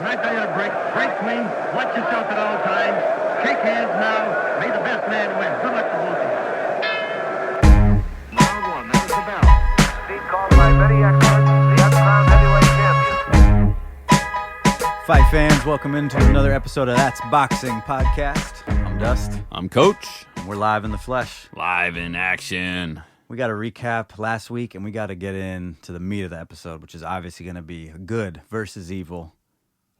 Can I tell you to break clean? Watch yourself at all times. Shake hands now. May the best man win. Good luck to both of you. Round one, there's the bell. Speed called by very expert, the uncrowned heavyweight champion. Fight fans, welcome into another episode of That's Boxing Podcast. I'm Dust. I'm Coach. And we're live in the flesh. Live in action. We got to recap last week, and we got to get into the meat of the episode, which is obviously going to be good versus evil.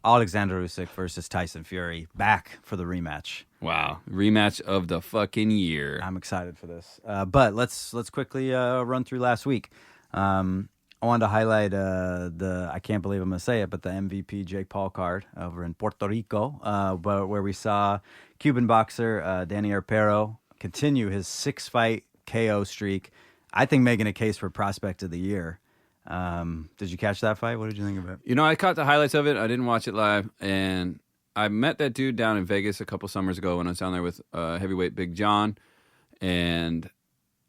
Alexander Usyk versus Tyson Fury, back for the rematch. Wow, rematch of the fucking year. I'm excited for this. But let's quickly run through last week. I wanted to highlight I can't believe I'm going to say it, but the MVP Jake Paul card over in Puerto Rico, but where we saw Cuban boxer Danny Arpero continue his 6-fight KO streak. I think making a case for prospect of the year. Did you catch that fight? What did you think of it? You know, I caught the highlights of it. I didn't watch it live, and I met that dude down in Vegas a couple summers ago when I was down there with heavyweight Big John, and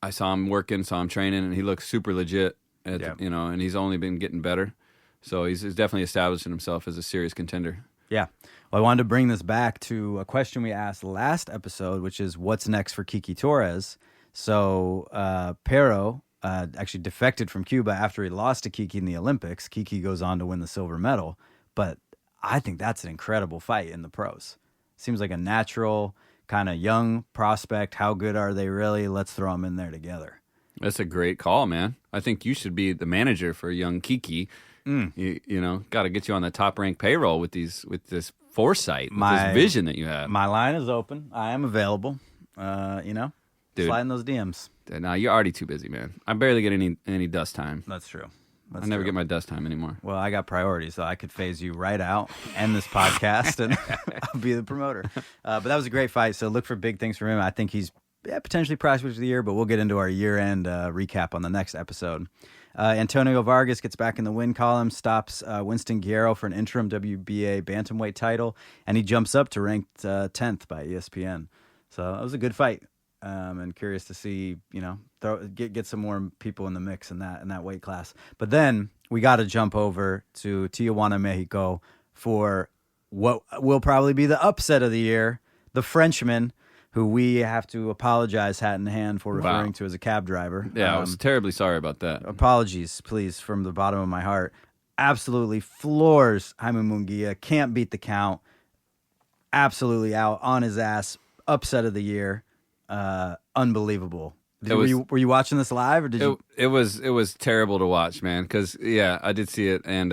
I saw him working, saw him training, and he looks super legit. And he's only been getting better, so he's definitely establishing himself as a serious contender. Yeah. Well, I wanted to bring this back to a question we asked last episode, which is what's next for Kiki Torres. So Pero actually defected from Cuba after he lost to Kiki in the Olympics. Kiki goes on to win the silver medal, but I think that's an incredible fight in the pros. Seems like a natural kind of young prospect. How good are they really? Let's throw them in there together. That's a great call, man. I think you should be the manager for young Kiki. You know, got to get you on the top ranked payroll with this foresight, this vision that you have. My line is open. I am available. Dude, slide in those DMs. No, you're already too busy, man. I barely get any dust time. That's true. I never get my dust time anymore. Well, I got priorities, so I could phase you right out, end this podcast, and I'll be the promoter. But that was a great fight, so look for big things from him. I think he's potentially prospect of the year, but we'll get into our year-end recap on the next episode. Antonio Vargas gets back in the win column, stops Winston Guerrero for an interim WBA bantamweight title, and he jumps up to ranked 10th by ESPN. So that was a good fight. And curious to see, get some more people in the mix in that weight class. But then we got to jump over to Tijuana, Mexico for what will probably be the upset of the year, the Frenchman, who we have to apologize hat in hand for referring to as a cab driver. Yeah, I was terribly sorry about that. Apologies, please, from the bottom of my heart. Absolutely floors Jaime Munguia, can't beat the count. Absolutely out on his ass, upset of the year. Unbelievable. Were you watching this live or did you? It was terrible to watch, man. Because I did see it, and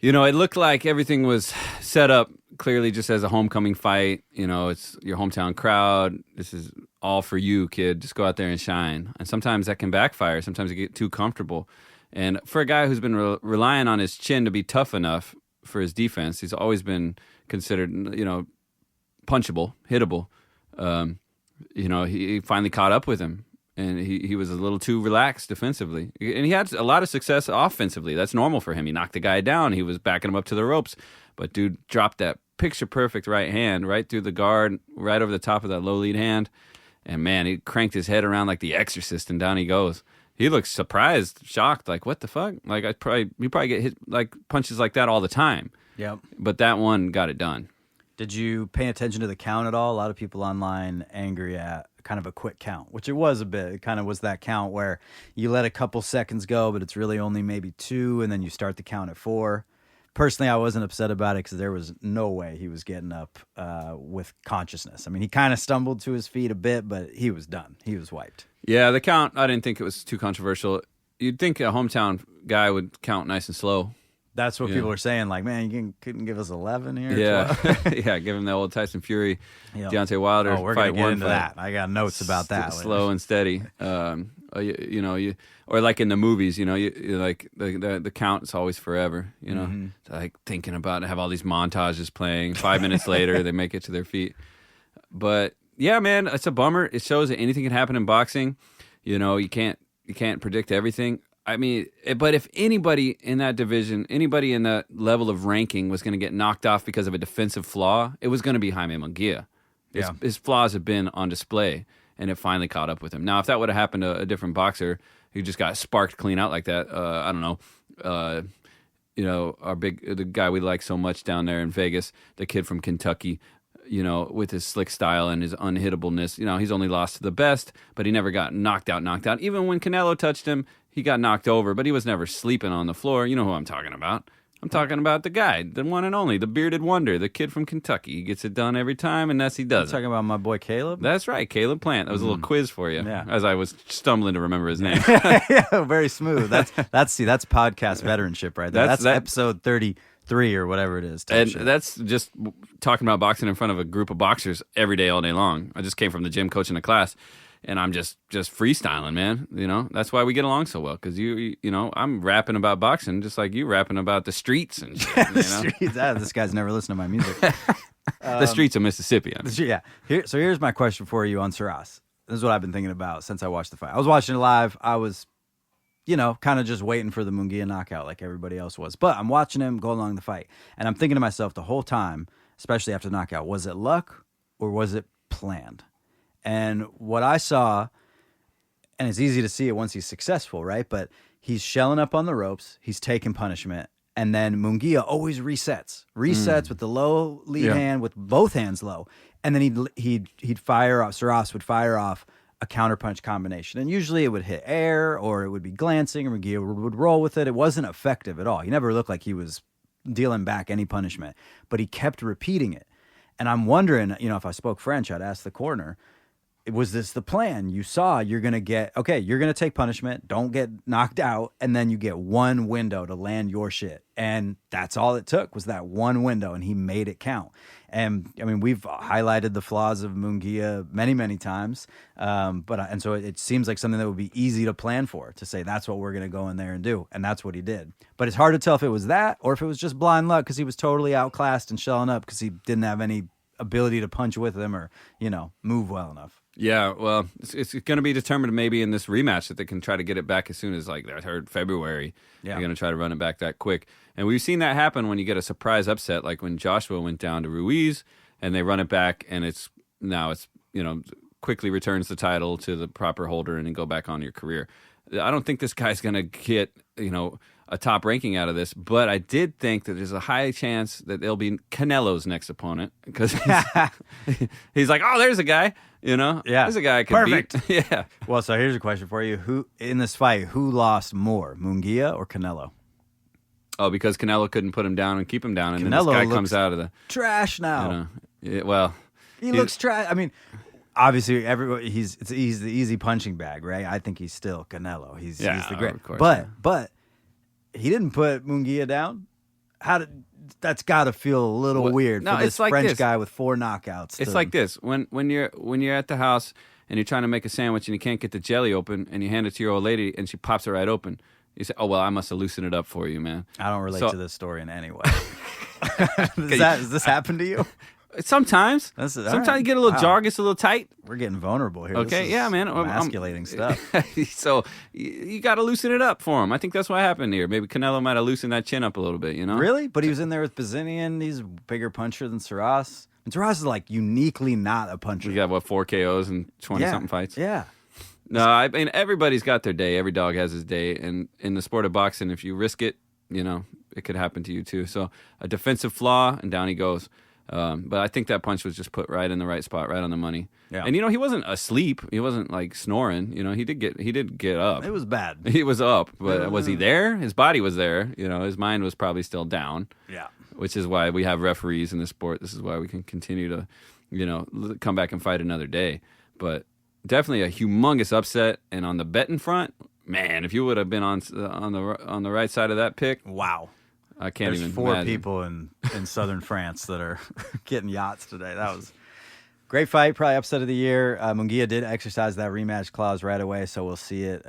it looked like everything was set up clearly just as a homecoming fight. It's your hometown crowd. This is all for you, kid. Just go out there and shine. And sometimes that can backfire. Sometimes you get too comfortable. And for a guy who's been relying on his chin to be tough enough for his defense, he's always been considered, punchable, hittable. He finally caught up with him, and he was a little too relaxed defensively. And he had a lot of success offensively. That's normal for him. He knocked the guy down. He was backing him up to the ropes. But dude dropped that picture-perfect right hand right through the guard, right over the top of that low lead hand. And, man, he cranked his head around like the Exorcist, and down he goes. He looks surprised, shocked, like, what the fuck? Like, we probably get hit like punches like that all the time. Yep. But that one got it done. Did you pay attention to the count at all? A lot of people online angry at kind of a quick count, which it was a bit. It kind of was that count where you let a couple seconds go, but it's really only maybe 2, and then you start the count at 4. Personally, I wasn't upset about it because there was no way he was getting up with consciousness. I mean, he kind of stumbled to his feet a bit, but he was done. He was wiped. Yeah, the count, I didn't think it was too controversial. You'd think a hometown guy would count nice and slow. That's what people are saying. Like, man, you couldn't give us 11 here. Yeah, yeah. Give him the old Tyson Fury, Deontay Wilder. Oh, we're gonna get into that. I got notes about that. Slow and steady. Or like in the movies, you like the count is always forever. Like thinking about it, have all these montages playing. 5 minutes later, they make it to their feet. But yeah, man, it's a bummer. It shows that anything can happen in boxing. You can't predict everything. I mean, but if anybody in that division, anybody in that level of ranking was going to get knocked off because of a defensive flaw, it was going to be Jaime Munguia. His flaws have been on display, and it finally caught up with him. Now, if that would have happened to a different boxer who just got sparked clean out like that, I don't know, the guy we like so much down there in Vegas, the kid from Kentucky, with his slick style and his unhittableness. He's only lost to the best, but he never got knocked out. Even when Canelo touched him, he got knocked over, but he was never sleeping on the floor. You know who I'm talking about. I'm talking about the guy, the one and only, the bearded wonder, the kid from Kentucky. He gets it done every time, and he does. You're talking about my boy Caleb? That's right, Caleb Plant. That was a little quiz for you, Yeah. as I was stumbling to remember his name. Yeah, very smooth. That's podcast veteranship right there. That's episode 33 or whatever it is. And that's just talking about boxing in front of a group of boxers every day, all day long. I just came from the gym coaching a class, and I'm just freestyling, man. That's why we get along so well, because I'm rapping about boxing just like you rapping about the streets and shit. Streets. This guy's never listened to my music. The streets of Mississippi. I mean. Yeah. Here's my question for you on Saras. This is what I've been thinking about since I watched the fight. I was watching it live. I was, kind of just waiting for the Munguia knockout like everybody else was. But I'm watching him go along the fight, and I'm thinking to myself the whole time, especially after the knockout, was it luck or was it planned? And what I saw, and it's easy to see it once he's successful, right? But he's shelling up on the ropes. He's taking punishment. And then Munguia always resets with the low lead hand, with both hands low. And then he'd fire off, Saras would fire off a counterpunch combination. And usually it would hit air, or it would be glancing, or Munguia would roll with it. It wasn't effective at all. He never looked like he was dealing back any punishment. But he kept repeating it. And I'm wondering, if I spoke French, I'd ask the corner, was this the plan? You saw you're going to take punishment, don't get knocked out, and then you get one window to land your shit. And that's all it took, was that one window, and he made it count. And, we've highlighted the flaws of Munguia many, many times, and so it seems like something that would be easy to plan for, to say that's what we're going to go in there and do, and that's what he did. But it's hard to tell if it was that or if it was just blind luck because he was totally outclassed and shelling up because he didn't have any ability to punch with him or, move well enough. Yeah, well, it's going to be determined maybe in this rematch that they can try to get it back as soon as, I heard February. Yeah. They're going to try to run it back that quick. And we've seen that happen when you get a surprise upset, like when Joshua went down to Ruiz, and they run it back, and it's quickly returns the title to the proper holder and then go back on your career. I don't think this guy's going to get, a top ranking out of this, but I did think that there's a high chance that they'll be Canelo's next opponent, because he's like, oh, there's a guy, Yeah. There's a guy I could Perfect. beat. Yeah. Well, so here's a question for you. Who in this fight, who lost more, Munguia or Canelo? Oh, because Canelo couldn't put him down and keep him down, and Canelo then this guy looks comes out of the trash now. He looks trash. Obviously, he's the easy punching bag, right? I think he's still Canelo. He's the great. Of course, but he didn't put Munguia down. That's got to feel a little weird for this French guy with 4 knockouts. It's like this: when you're at the house and you're trying to make a sandwich and you can't get the jelly open, and you hand it to your old lady and she pops it right open. You say, "Oh well, I must have loosened it up for you, man." I don't relate to this story in any way. Does this happen to you? Sometimes. Sometimes you get a little jar, gets a little tight. We're getting vulnerable here. Okay, yeah, man. Emasculating stuff. So you got to loosen it up for him. I think that's what happened here. Maybe Canelo might have loosened that chin up a little bit, Really? But he was in there with Bazinian. He's a bigger puncher than Saras. And Saras is uniquely not a puncher. We got, 4 KOs and 20-something fights? Yeah. No, everybody's got their day. Every dog has his day. And in the sport of boxing, if you risk it, it could happen to you too. So a defensive flaw, and down he goes. But I think that punch was just put right in the right spot, right on the money. Yeah. And he wasn't asleep. He wasn't snoring. He did get up. It was bad. He was up, but was he there? His body was there. His mind was probably still down. Yeah. Which is why we have referees in the sport. This is why we can continue to, come back and fight another day. But definitely a humongous upset. And on the betting front, man, if you would have been on the right side of that pick, wow. I can't There's even 4 imagine. people in southern France that are getting yachts today. That was great fight, probably upset of the year. Munguia did exercise that rematch clause right away, so we'll see it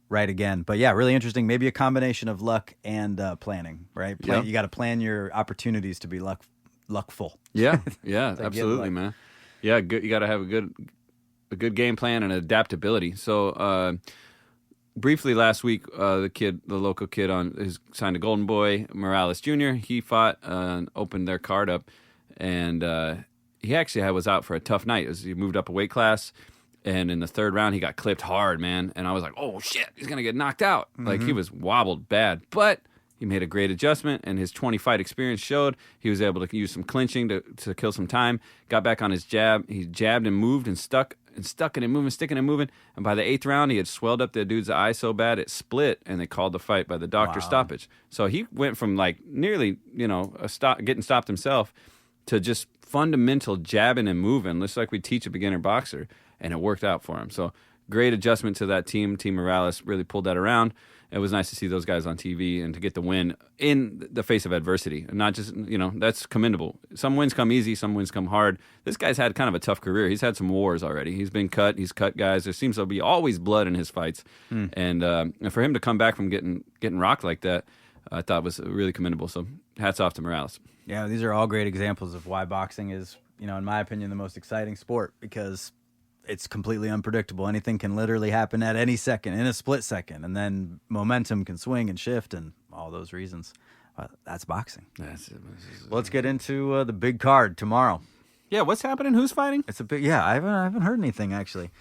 right again. But yeah, really interesting. Maybe a combination of luck and planning, right? You got to plan your opportunities to be luckful. Yeah, absolutely, man. Yeah, good. You got to have a good game plan and adaptability. So. Briefly last week, the local kid who's signed to Golden Boy, Morales Jr., he fought and opened their card up, and he actually was out for a tough night. He moved up a weight class, and in the 3rd round, he got clipped hard, man. And I was like, oh, shit, he's going to get knocked out. Mm-hmm. He was wobbled bad. But He made a great adjustment, and his 20-fight experience showed he was able to use some clinching to kill some time. Got back on his jab. He jabbed and moved and stuck it and moving, sticking and moving. And by the 8th round, he had swelled up the dude's eye so bad it split, and they called the fight by the doctor stoppage. So he went from like nearly, getting stopped himself to just fundamental jabbing and moving, just like we teach a beginner boxer, and it worked out for him. So great adjustment to that team. Team Morales really pulled that around. It was nice to see those guys on TV and to get the win in the face of adversity. And not just, that's commendable. Some wins come easy, some wins come hard. This guy's had kind of a tough career. He's had some wars already. He's been cut. He's cut guys. There seems to be always blood in his fights. And for him to come back from getting rocked like that, I thought was really commendable. So hats off to Morales. Yeah, these are all great examples of why boxing is, in my opinion, the most exciting sport, because it's completely unpredictable. Anything can literally happen at any second, in a split second, and then momentum can swing and shift, and all those reasons. That's boxing. Let's get into the big card tomorrow. Yeah, what's happening? Who's fighting? It's a big. Yeah, I haven't heard anything actually.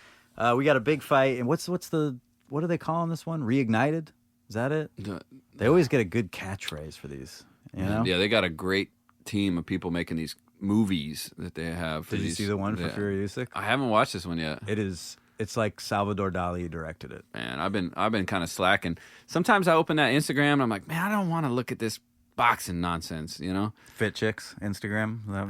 We got a big fight, and what do they call this one? Reignited? Is that it? They always get a good catchphrase for these. Yeah, they got a great team of people making these movies that they have. Did you see the one for Fury Usyk? I haven't watched this one yet. It's like Salvador Dali directed it. Man, I've been kind of slacking. Sometimes I open that Instagram and I'm like, man, I don't want to look at this boxing nonsense, Fit chicks Instagram. I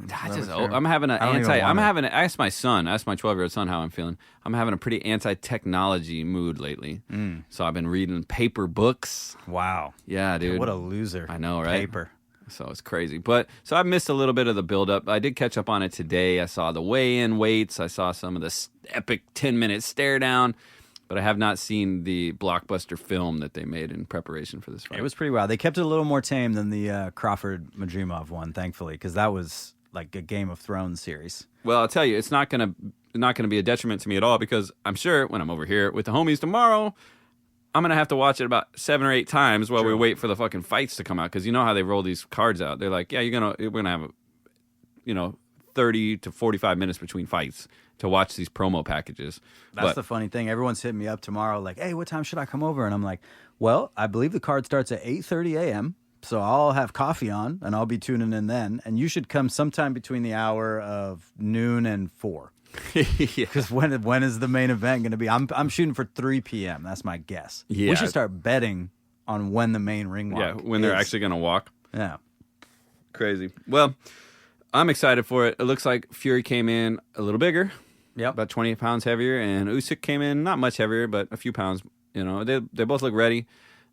asked my 12-year-old son how I'm feeling. I'm having a pretty anti-technology mood lately. So I've been reading paper books. Wow. Yeah, dude. What a loser. I know, right? Paper. So it's crazy. So I missed a little bit of the build-up. I did catch up on it today. I saw the weigh-in weights. I saw some of the epic 10-minute stare-down. But I have not seen the blockbuster film that they made in preparation for this fight. It was pretty wild. They kept it a little more tame than the Crawford-Madrimov one, thankfully, because that was like a Game of Thrones series. Well, I'll tell you, it's not gonna be a detriment to me at all, because I'm sure when I'm over here with the homies tomorrow, I'm going to have to watch it about 7 or 8 times while we wait for the fucking fights to come out. Because you know how they roll these cards out. They're like, yeah, we're going to have 30 to 45 minutes between fights to watch these promo packages. That's the funny thing. Everyone's hitting me up tomorrow like, hey, what time should I come over? And I'm like, well, I believe the card starts at 8:30 a.m., so I'll have coffee on, and I'll be tuning in then. And you should come sometime between the hour of noon and 4. Because when is the main event going to be? I'm shooting for 3 p.m. That's my guess. Yeah. We should start betting on when the main ring walk. Yeah, when they're actually going to walk. Yeah. Crazy. Well, I'm excited for it. It looks like Fury came in a little bigger. Yep. About 20 pounds heavier, and Usyk came in not much heavier, but a few pounds. They both look ready.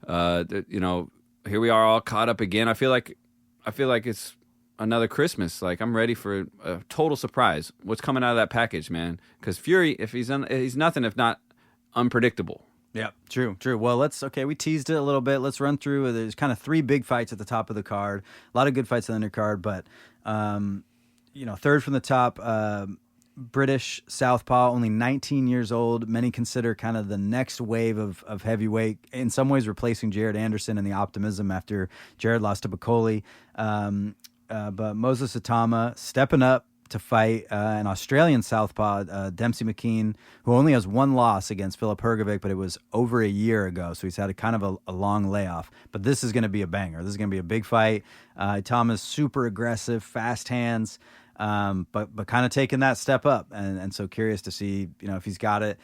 Here we are all caught up again. I feel like it's another Christmas. Like, I'm ready for a total surprise. What's coming out of that package, man? Because Fury, if he's nothing if not unpredictable. Yeah, true. Well, we teased it a little bit. Let's run through. There's kind of 3 big fights at the top of the card. A lot of good fights on the undercard, but third from the top, British southpaw, only 19 years old. Many consider kind of the next wave of heavyweight, in some ways replacing Jared Anderson in the optimism after Jared lost to Bacoli. But Moses Atama stepping up to fight an Australian southpaw, Dempsey McKean, who only has 1 loss against Filip Hrgovic, but it was over a year ago, so he's had a long layoff. But this is going to be a banger. This is going to be a big fight. Atama's super aggressive, fast hands, but kind of taking that step up, and so curious to see if he's got it.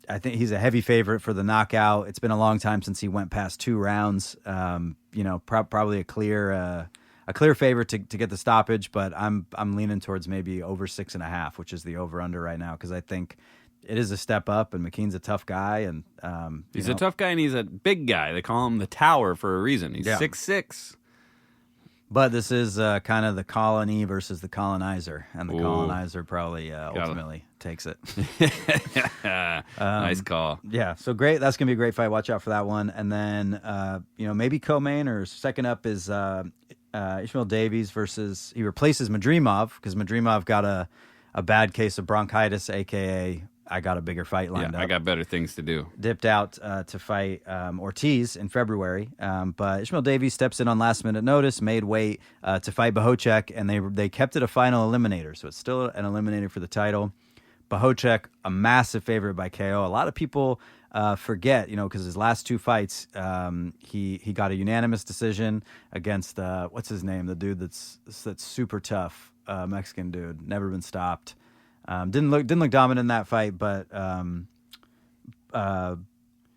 I think he's a heavy favorite for the knockout. It's been a long time since he went past 2 rounds. Probably a clear favorite to get the stoppage, but I'm leaning towards maybe over 6.5, which is the over under right now, because I think it is a step up, and McKean's a tough guy, and he's a tough guy, and he's a big guy. They call him the Tower for a reason. He's 6'6". But this is kind of the colony versus the colonizer, and the colonizer probably ultimately takes it. Nice call. Yeah, so great. That's going to be a great fight. Watch out for that one. And then, maybe co-main or second up is Ishmael Davies versus, he replaces Madrimov, because Madrimov got a bad case of bronchitis, a.k.a. I got a bigger fight lined up. I got better things to do. Dipped out to fight Ortiz in February, but Ishmael Davies steps in on last minute notice, made weight to fight Bohocek, and they kept it a final eliminator, so it's still an eliminator for the title. Bohocek, a massive favorite by KO. A lot of people forget, because his last 2 fights, he got a unanimous decision against what's his name, the dude that's super tough, Mexican dude, never been stopped. Didn't look dominant in that fight, but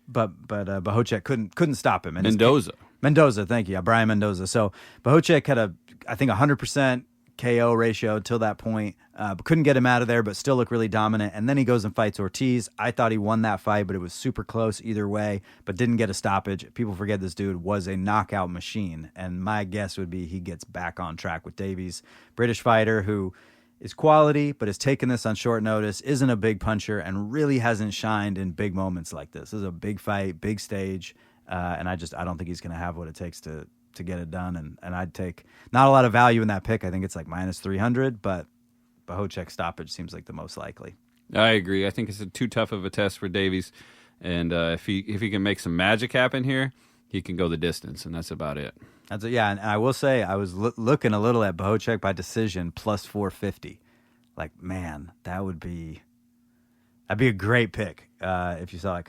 Bohocek couldn't stop him. And Mendoza, thank you, yeah, Brian Mendoza. So Bohocek had I think 100% KO ratio till that point, but couldn't get him out of there, but still looked really dominant. And then he goes and fights Ortiz. I thought he won that fight, but it was super close either way, but didn't get a stoppage. People forget this dude was a knockout machine, and my guess would be he gets back on track with Davies. British fighter who is quality, but has taken this on short notice, isn't a big puncher, and really hasn't shined in big moments like this. This is a big fight, big stage, and I don't think he's going to have what it takes to get it done. And I'd take not a lot of value in that pick. I think it's like minus 300, but Bohocek stoppage seems like the most likely. I agree. I think it's too tough of a test for Davies, and if he can make some magic happen here, he can go the distance, and that's about it. Yeah, and I will say I was looking a little at Bohocek by decision plus 450. Like, man, that'd be a great pick if you saw like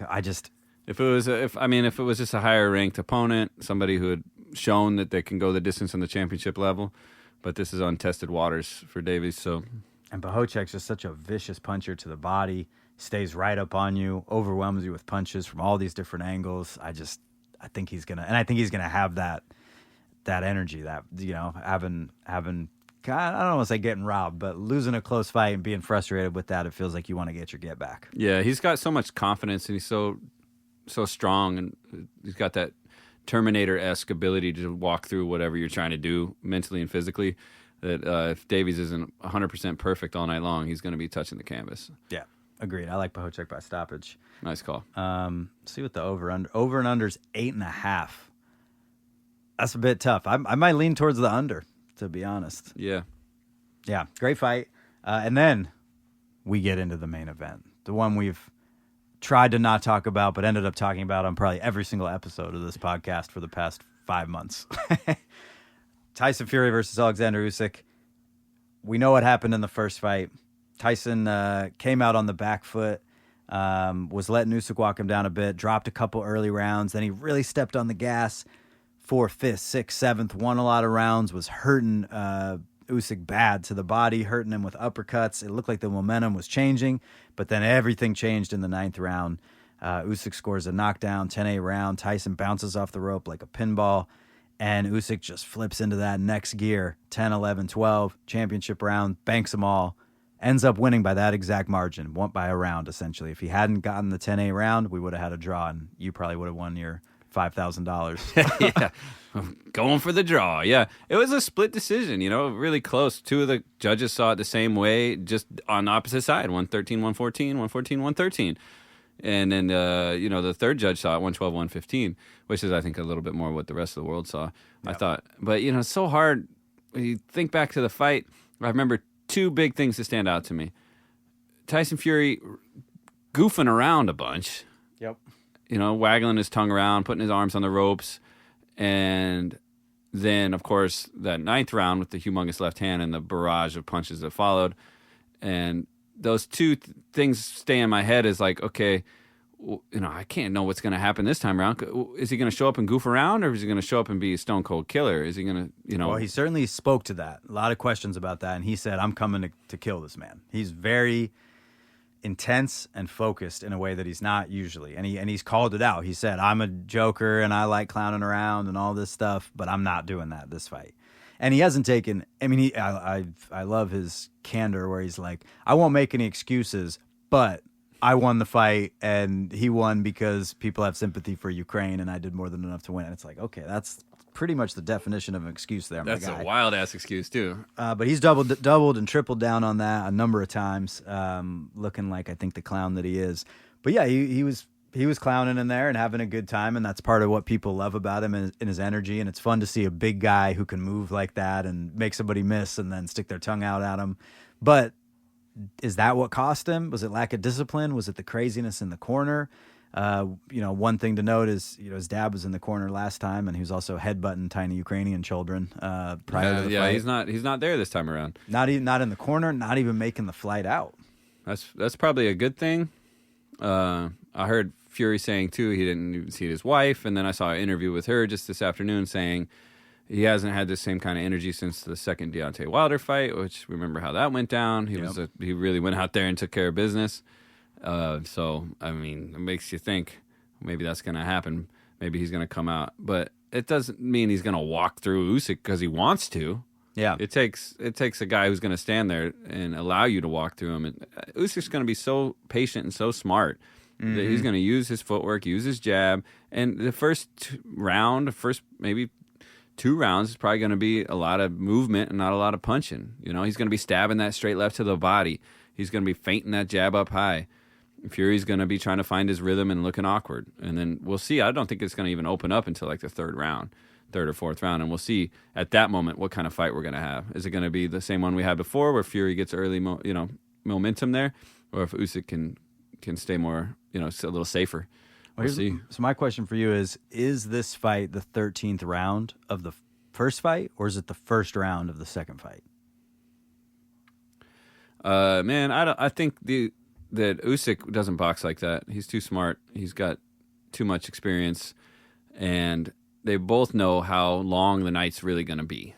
if it was just a higher ranked opponent, somebody who had shown that they can go the distance on the championship level, but this is untested waters for Davies. So, and Bohocek's just such a vicious puncher to the body, stays right up on you, overwhelms you with punches from all these different angles. I think he's gonna have that energy, that having I don't want to say getting robbed, but losing a close fight and being frustrated with that, it feels like you want to get your get back. Yeah, he's got so much confidence, and he's so strong, and he's got that Terminator-esque ability to walk through whatever you're trying to do mentally and physically, that if Davies isn't 100% perfect all night long, he's going to be touching the canvas. Yeah, agreed. I like Bohocek by stoppage. Nice call. See what the over and under's 8.5. That's a bit tough. I might lean towards the under, to be honest. Yeah, great fight. And then we get into the main event, the one we've tried to not talk about, but ended up talking about on probably every single episode of this podcast for the past 5 months. Tyson Fury versus Alexander Usyk. We know what happened in the first fight. Tyson came out on the back foot, was letting Usyk walk him down a bit, dropped a couple early rounds, then he really stepped on the gas. 4th, 5th, 6th, 7th, won a lot of rounds, was hurting Usyk bad to the body, hurting him with uppercuts. It looked like the momentum was changing, but then everything changed in the 9th round. Usyk scores a knockdown, 10-8 round. Tyson bounces off the rope like a pinball, and Usyk just flips into that next gear, 10, 11, 12, championship round, banks them all, ends up winning by that exact margin, won by a round, essentially. If he hadn't gotten the 10-8 round, we would have had a draw, and you probably would have won your $5,000. Yeah, going for the draw. Yeah, it was a split decision, really close. 2 of the judges saw it the same way, just on the opposite side, 113, 114, 114, 113. And then, the third judge saw it 112, 115, which is, I think, a little bit more what the rest of the world saw, I thought. But, it's so hard. When you think back to the fight, I remember 2 big things that stand out to me. Tyson Fury goofing around a bunch. Yep. Waggling his tongue around, putting his arms on the ropes. And then, of course, that 9th round with the humongous left hand and the barrage of punches that followed. And those 2 things stay in my head as like, okay, I can't know what's going to happen this time around. Is he going to show up and goof around, or is he going to show up and be a stone cold killer? Is he going to, Well, he certainly spoke to that. A lot of questions about that. And he said, I'm coming to kill this man. He's very intense and focused in a way that he's not usually, and he's called it out. He said, I'm a joker and I like clowning around and all this stuff, but I'm not doing that this fight. And he hasn't taken, I love his candor where he's like, I won't make any excuses, but I won the fight, and he won because people have sympathy for Ukraine, and I did more than enough to win. And it's like, okay, that's pretty much the definition of an excuse there, That's my guy. a wild-ass excuse, too. But he's doubled and tripled down on that a number of times, looking like, I think, the clown that he is. But yeah, he was clowning in there and having a good time, and that's part of what people love about him in his energy. And it's fun to see a big guy who can move like that and make somebody miss and then stick their tongue out at him. But is that what cost him? Was it lack of discipline? Was it the craziness in the corner? One thing to note is, his dad was in the corner last time, and he was also headbutting tiny Ukrainian children prior to the fight. He's not there this time around. Not in the corner, not even making the flight out. That's probably a good thing. I heard Fury saying too he didn't even see his wife, and then I saw an interview with her just this afternoon saying he hasn't had the same kind of energy since the second Deontay Wilder fight, which remember how that went down. He really went out there and took care of business. So I mean, it makes you think maybe that's going to happen. Maybe he's going to come out, but it doesn't mean he's going to walk through Usyk because he wants to. Yeah, it takes a guy who's going to stand there and allow you to walk through him. And Usyk's going to be so patient and so smart that he's going to use his footwork, use his jab, and the first maybe 2 rounds is probably going to be a lot of movement and not a lot of punching. You know, he's going to be stabbing that straight left to the body. He's going to be feinting that jab up high. Fury's going to be trying to find his rhythm and looking awkward. And then we'll see. I don't think it's going to even open up until like the third or fourth round. And we'll see at that moment what kind of fight we're going to have. Is it going to be the same one we had before where Fury gets early momentum there? Or if Usyk can stay more, a little safer. We'll see. So my question for you is this fight the 13th round of the first fight, or is it the first round of the second fight? Man, I think that Usyk doesn't box like that. He's too smart. He's got too much experience, and they both know how long the night's really going to be.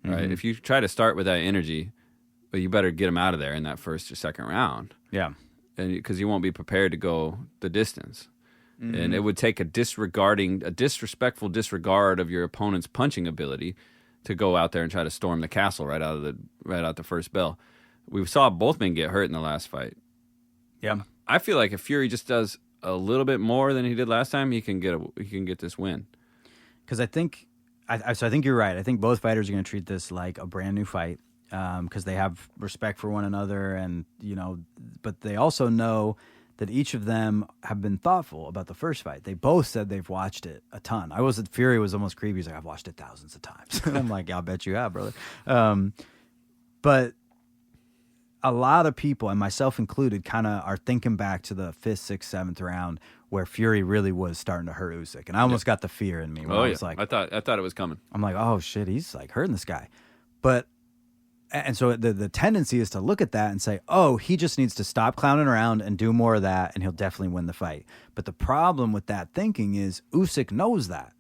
Right? If you try to start with that energy, well, you better get him out of there in that first or second round. Yeah, and because you won't be prepared to go the distance. And it would take a disrespectful disregard of your opponent's punching ability to go out there and try to storm the castle right out the first bell. We saw both men get hurt in the last fight. Yeah, I feel like if Fury just does a little bit more than he did last time, he can get this win. Because I think you're right. I think both fighters are going to treat this like a brand new fight because they have respect for one another, and but they also know that each of them have been thoughtful about the first fight. They both said they've watched it a ton. Fury was almost creepy. He's like, I've watched it thousands of times. I'm like, yeah, I'll bet you have, brother. But a lot of people, and myself included, kind of are thinking back to the 5th, 6th, 7th round where Fury really was starting to hurt Usyk. And I almost got the fear in me. I was like, I thought it was coming. I'm like, oh shit, he's like hurting this guy. And so the tendency is to look at that and say, oh, he just needs to stop clowning around and do more of that, and he'll definitely win the fight. But the problem with that thinking is Usyk knows that,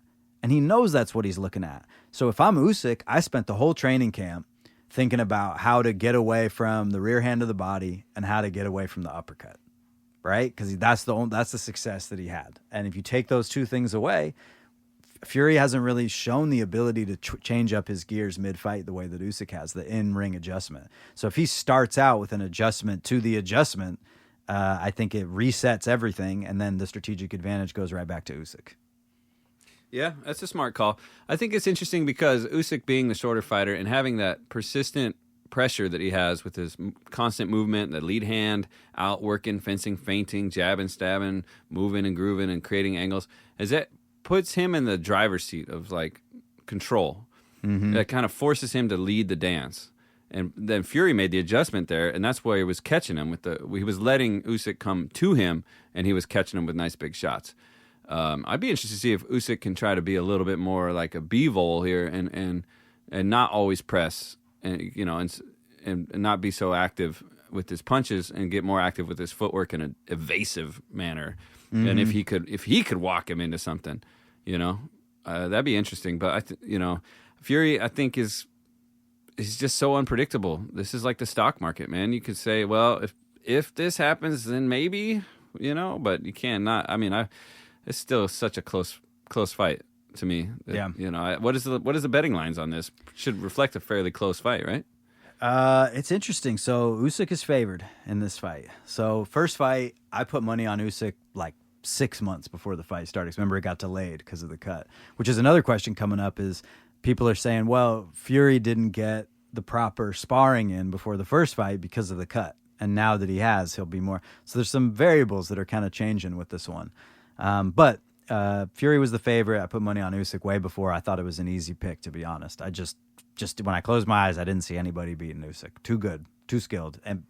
and he knows that's what he's looking at. So if I'm Usyk, I spent the whole training camp thinking about how to get away from the rear hand of the body and how to get away from the uppercut, right? Because that's the success that he had. And if you take those two things away, Fury hasn't really shown the ability to change up his gears mid-fight the way that Usyk has, the in-ring adjustment. So if he starts out with an adjustment to the adjustment, I think it resets everything, and then the strategic advantage goes right back to Usyk. Yeah, that's a smart call. I think it's interesting because Usyk being the shorter fighter and having that persistent pressure that he has with his constant movement, the lead hand, outworking, fencing, feinting, jabbing, stabbing, moving and grooving and creating angles, puts him in the driver's seat of like control. That kind of forces him to lead the dance. And then Fury made the adjustment there, and that's why he was catching him he was letting Usyk come to him, and he was catching him with nice big shots. I'd be interested to see if Usyk can try to be a little bit more like a B-vole here and not always press and not be so active with his punches and get more active with his footwork in an evasive manner. And if he could walk him into something, that'd be interesting. But Fury, I think he's just so unpredictable. This is like the stock market, man. You could say, well, if this happens, then maybe, but you can't not. I mean, it's still such a close fight to me. That, what is the betting lines on this? Should reflect a fairly close fight, right? It's interesting. So Usyk is favored in this fight. So first fight, I put money on Usyk like 6 months before the fight started. Remember, it got delayed because of the cut, which is another question coming up is people are saying, well, Fury didn't get the proper sparring in before the first fight because of the cut. And now that he has, he'll be more. So there's some variables that are kind of changing with this one. But Fury was the favorite. I put money on Usyk way before. I thought it was an easy pick, to be honest. I just when I closed my eyes, I didn't see anybody beating Usyk. Too good, too skilled. And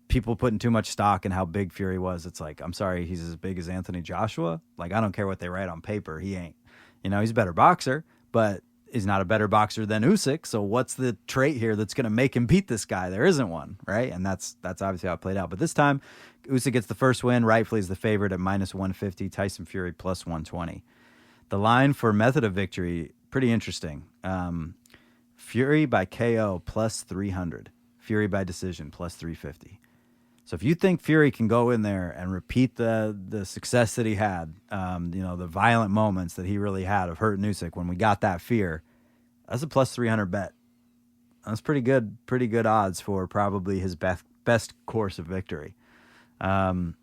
people putting too much stock in how big Fury was. It's like, I'm sorry, he's as big as Anthony Joshua. Like, I don't care what they write on paper. He ain't. He's a better boxer, but he's not a better boxer than Usyk. So what's the trait here that's going to make him beat this guy? There isn't one, right? And that's obviously how it played out. But this time, Usyk gets the first win. Rightfully is the favorite at -150. Tyson Fury +120. The line for method of victory, pretty interesting. Fury by KO +300. Fury by decision +350. So if you think Fury can go in there and repeat the success that he had, the violent moments that he really had of hurting Usyk when we got that fear, that's a +300 bet. That's pretty good odds for probably his best course of victory. Similar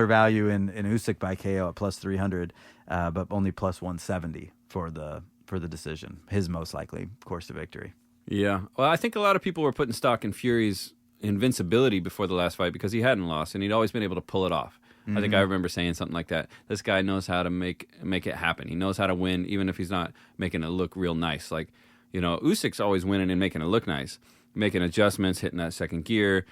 value in Usyk by KO at +300, but only +170 for the decision. His most likely course of victory. Yeah. Well, I think a lot of people were putting stock in Fury's invincibility before the last fight because he hadn't lost and he'd always been able to pull it off. I think I remember saying something like that. This guy knows how to make it happen. He knows how to win even if he's not making it look real nice. Like, Usyk's always winning and making it look nice, making adjustments, hitting that second gear,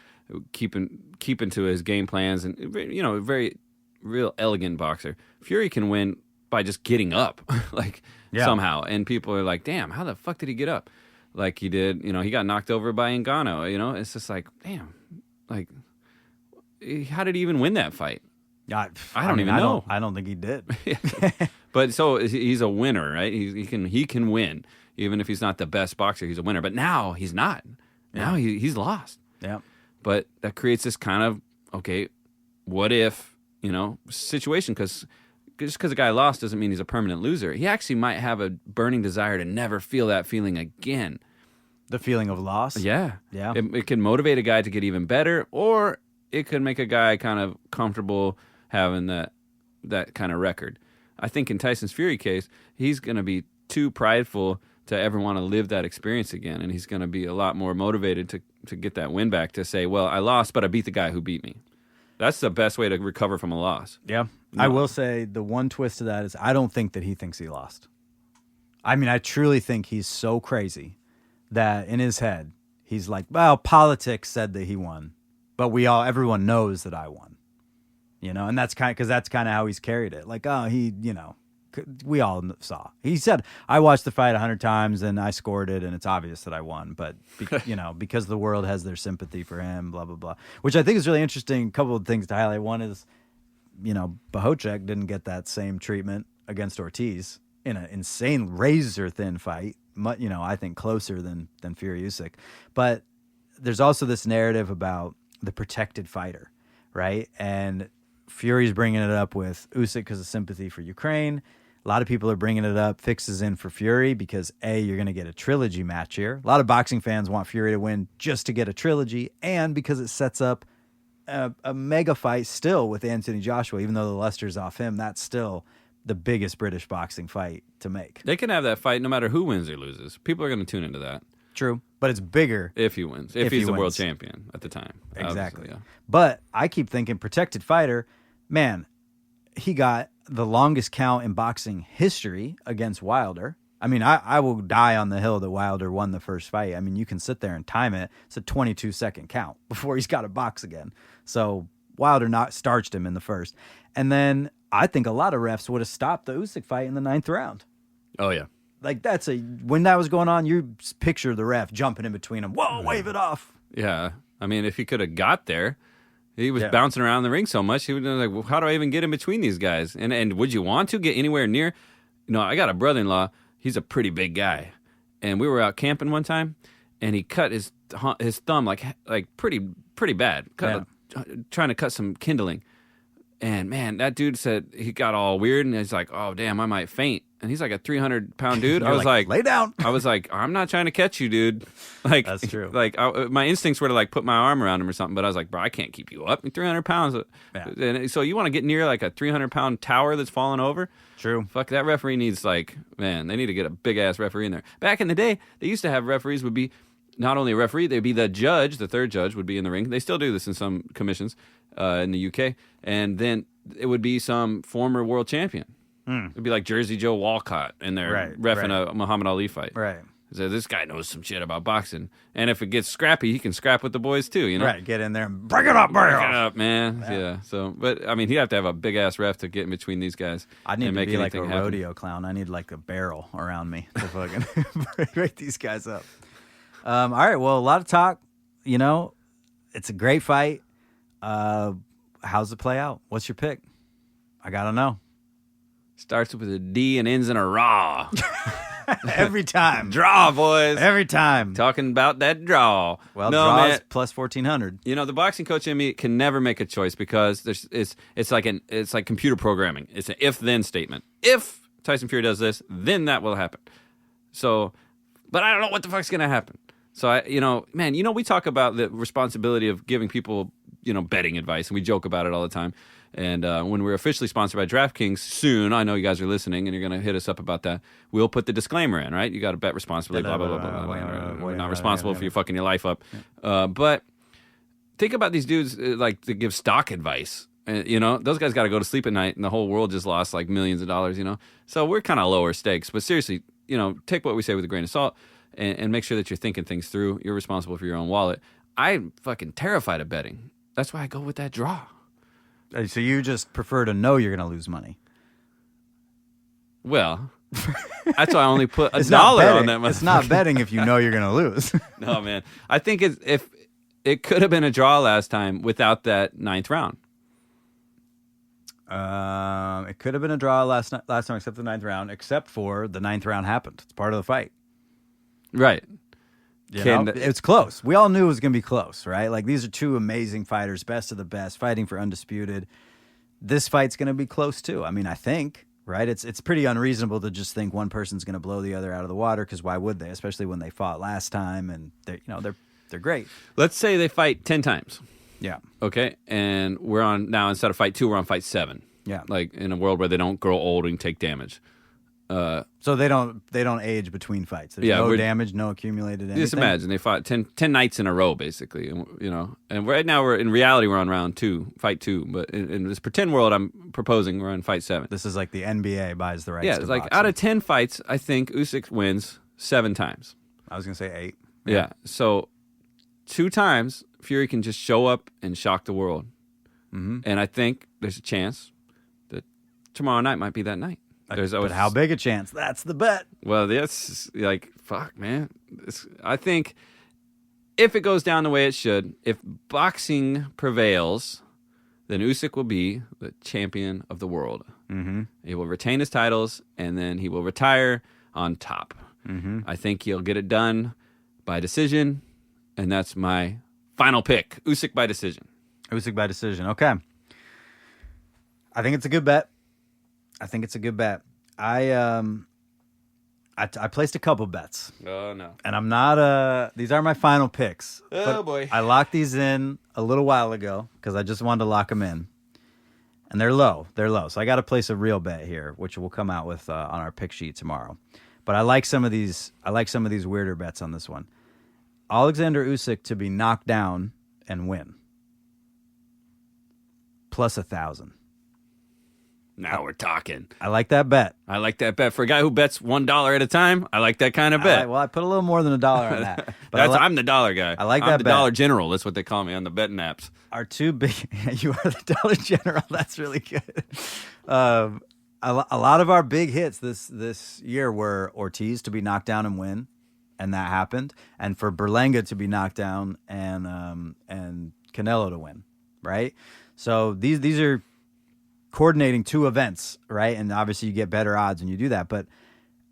keeping to his game plans, and a very real elegant boxer. Fury can win by just getting up, somehow, and people are like, "Damn, how the fuck did he get up?" Like he did, he got knocked over by Ngannou. It's just like, damn, like, how did he even win that fight? I don't even know. I don't think he did. But so he's a winner, right? He can win even if he's not the best boxer. He's a winner. But now he's not. Now he's lost. Yeah. But that creates this kind of what if situation? Because just because a guy lost doesn't mean he's a permanent loser. He actually might have a burning desire to never feel that feeling again. The feeling of loss? Yeah. Yeah. It can motivate a guy to get even better, or it could make a guy kind of comfortable having that kind of record. I think in Tyson's Fury case, he's going to be too prideful to ever want to live that experience again, and he's going to be a lot more motivated to get that win back, to say, well, I lost, but I beat the guy who beat me. That's the best way to recover from a loss. Yeah. No. I will say the one twist to that is I don't think that he thinks he lost. I mean, I truly think he's so crazy that in his head, he's like, well, politics said that he won, but everyone knows that I won. And that's kind of how he's carried it. Like, oh, we all saw. He said, I watched the fight 100 times and I scored it and it's obvious that I won. But, because the world has their sympathy for him, blah, blah, blah. Which I think is really interesting. A couple of things to highlight. One is, Bohocek didn't get that same treatment against Ortiz in an insane razor-thin fight. I think closer than Fury Usyk. But there's also this narrative about the protected fighter, right? And Fury's bringing it up with Usyk because of sympathy for Ukraine. A lot of people are bringing it up, fixes in for Fury because, A, you're going to get a trilogy match here. A lot of boxing fans want Fury to win just to get a trilogy, and because it sets up a mega fight still with Anthony Joshua. Even though the luster's off him, that's still the biggest British boxing fight to make. They can have that fight no matter who wins or loses. People are going to tune into that. True, but it's bigger if he wins. If he's the world champion at the time. Exactly. Yeah. But I keep thinking protected fighter, man, he got the longest count in boxing history against Wilder. I mean, I will die on the hill that Wilder won the first fight. I mean, you can sit there and time it. It's a 22-second count before he's got to box again. So Wilder not starched him in the first. And then I think a lot of refs would have stopped the Usyk fight in the 9th round. Oh, yeah. Like, when that was going on, you picture the ref jumping in between them. Whoa, wave it off. Yeah. I mean, if he could have got there, he was bouncing around the ring so much, he would have been like, well, how do I even get in between these guys? And would you want to get anywhere near? I got a brother-in-law. He's a pretty big guy. And we were out camping one time, and he cut his thumb like pretty bad, trying to cut some kindling. And, man, that dude said he got all weird, and he's like, oh, damn, I might faint. And he's like a 300-pound dude. I was like, lay down. I was like, I'm not trying to catch you, dude. Like, that's true. Like, my instincts were to, put my arm around him or something, but I was like, bro, I can't keep you up. 300 pounds. Yeah. And so you want to get near, a 300-pound tower that's falling over? True. Fuck, that referee needs, they need to get a big-ass referee in there. Back in the day, they used to have referees would be not only a referee, they'd be the judge, the third judge would be in the ring. They still do this in some commissions in the UK. And then it would be some former world champion. It'd be like Jersey Joe Walcott in there reffing a Muhammad Ali fight. Right. So this guy knows some shit about boxing, and if it gets scrappy, he can scrap with the boys too. You know, Right, get in there and break it up, break it up, man. Yeah. So, but I mean, he'd have to have a big ass ref to get in between these guys. I need and to make be like a anything happen. rodeo clown. I need like a barrel around me to fucking break these guys up. All right, well, a lot of talk. You know, it's a great fight. How's it play out? What's your pick? I gotta know. Starts with a D and ends in a raw. Every time. Draw, boys. Every time. Talking about that draw. Well, no, draws man. plus 1,400. You know, the boxing coach in me can never make a choice because it's like computer programming. It's an if-then statement. If Tyson Fury does this, then that will happen. So, but I don't know what the fuck's going to happen. So, we talk about the responsibility of giving people, betting advice, and we joke about it all the time. And when we're officially sponsored by DraftKings soon, I know you guys are listening and you're going to hit us up about that. We'll put the disclaimer in, right? You got to bet responsibly, blah, blah, blah, blah, blah. We're not responsible for you fucking your life up. But think about these dudes like to give stock advice. Those guys got to go to sleep at night and the whole world just lost like millions of dollars, So we're kind of lower stakes. But seriously, take what we say with a grain of salt and make sure that you're thinking things through. You're responsible for your own wallet. I'm fucking terrified of betting. That's why I go with that draw. So you just prefer to know you're going to lose money. Well, that's why I only put It's $1 not betting. on that. It's not betting if you know you're going to lose. No, man. I think if it could have been a draw last time without that ninth round. It could have been a draw last time except the ninth round, except for the ninth round happened. It's part of the fight. Right. It's close. We all knew it was going to be close, right? Like, these are two amazing fighters, best of the best, fighting for undisputed. This fight's going to be close, too. I mean, I think, right? It's pretty unreasonable to just think one person's going to blow the other out of the water, because why would they? Especially when they fought last time, and they're great. Let's say they fight 10 times. Yeah. Okay? And we're on, now instead of fight 2, we're on fight 7. Yeah. Like, in a world where they don't grow old and take damage. So they don't age between fights. There's no damage, no accumulated anything. Just imagine they fought 10 nights in a row, basically. And right now in reality we're on round 2, fight 2. But in this pretend world I'm proposing we're on fight 7. This is like the NBA buys the rights. Yeah, to it's like boxing. out of 10 fights, I think Usyk wins 7 times. I was gonna say 8. Yeah. So 2 times Fury can just show up and shock the world. Mm-hmm. And I think there's a chance that tomorrow night might be that night. But how big a chance? That's the bet. Well, that's like, fuck, man. I think if it goes down the way it should, if boxing prevails, then Usyk will be the champion of the world. Mm-hmm. He will retain his titles, and then he will retire on top. Mm-hmm. I think he'll get it done by decision, and that's my final pick. Usyk by decision. Usyk by decision. Okay. I think it's a good bet. I placed a couple bets. Oh, no. And I'm not, these are my final picks. Oh, boy. I locked these in a little while ago because I just wanted to lock them in. And they're low. So I got to place a real bet here, which we'll come out with on our pick sheet tomorrow. But I like some of these weirder bets on this one. Alexander Usyk to be knocked down and win. Plus 1,000. Now we're talking. I like that bet. I like that bet. For a guy who bets $1 at a time, I like that kind of bet. I put a little more than $1 on that. But I'm the dollar guy. I like I'm that the bet. dollar general. That's what they call me on the betting apps. Our two big... You are the dollar general. That's really good. A lot of our big hits this year were Ortiz to be knocked down and win, and that happened. And for Berlanga to be knocked down and Canelo to win, right? So these are coordinating 2 events, right? And obviously you get better odds when you do that. But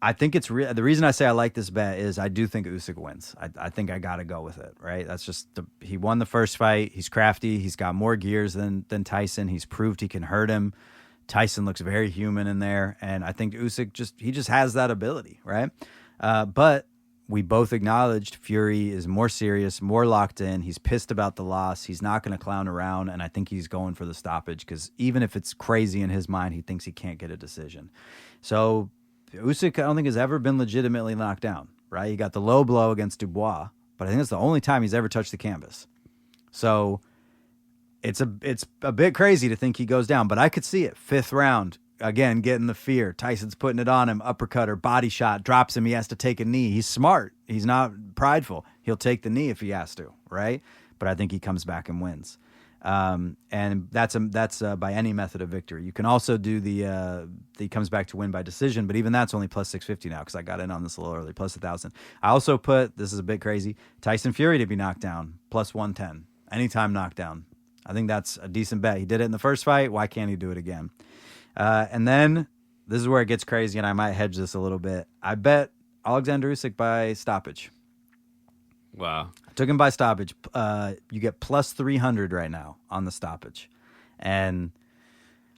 I think it's the reason I say I like this bet is I do think Usyk wins. I think I got to go with it, right? That's just he won the first fight. He's crafty. He's got more gears than Tyson. He's proved he can hurt him. Tyson looks very human in there, and I think Usyk just has that ability, right? But we both acknowledged Fury is more serious, more locked in. He's pissed about the loss. He's not going to clown around, and I think he's going for the stoppage because even if it's crazy in his mind, he thinks he can't get a decision. So Usyk, I don't think, has ever been legitimately knocked down, right? He got the low blow against Dubois, but I think it's the only time he's ever touched the canvas. So it's a bit crazy to think he goes down, but I could see it. 5th round, again, getting the fear. Tyson's putting it on him, uppercut or body shot, drops him. He has to take a knee. He's smart. He's not prideful. He'll take the knee if he has to, right? But I think he comes back and wins. And that's by any method of victory. You can also do he comes back to win by decision, but even that's only plus 650 now because I got in on this a little early, plus 1,000. I also put, this is a bit crazy, Tyson Fury to be knocked down, plus 110. Anytime knockdown. I think that's a decent bet. He did it in the first fight. Why can't he do it again? And then this is where it gets crazy, and I might hedge this a little bit. I bet Alexander Usyk by stoppage. Wow. I took him by stoppage. You get plus 300 right now on the stoppage. And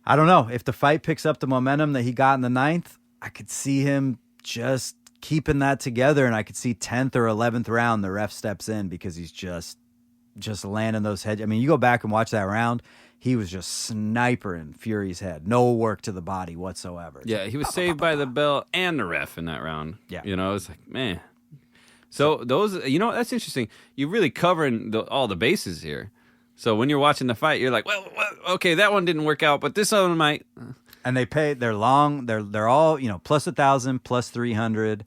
I don't know. If the fight picks up the momentum that he got in the 9th, I could see him just keeping that together, and I could see 10th or 11th round the ref steps in because he's just landing those heads. I mean, you go back and watch that round, he was just snipering Fury's head. No work to the body whatsoever. Yeah, he was saved by the bell and the ref in that round. Yeah. It's like, man. So those, that's interesting. You're really covering all the bases here. So when you're watching the fight, you're like, well, okay, that one didn't work out, but this one might. And they're long, they're all, plus 1,000, plus 300,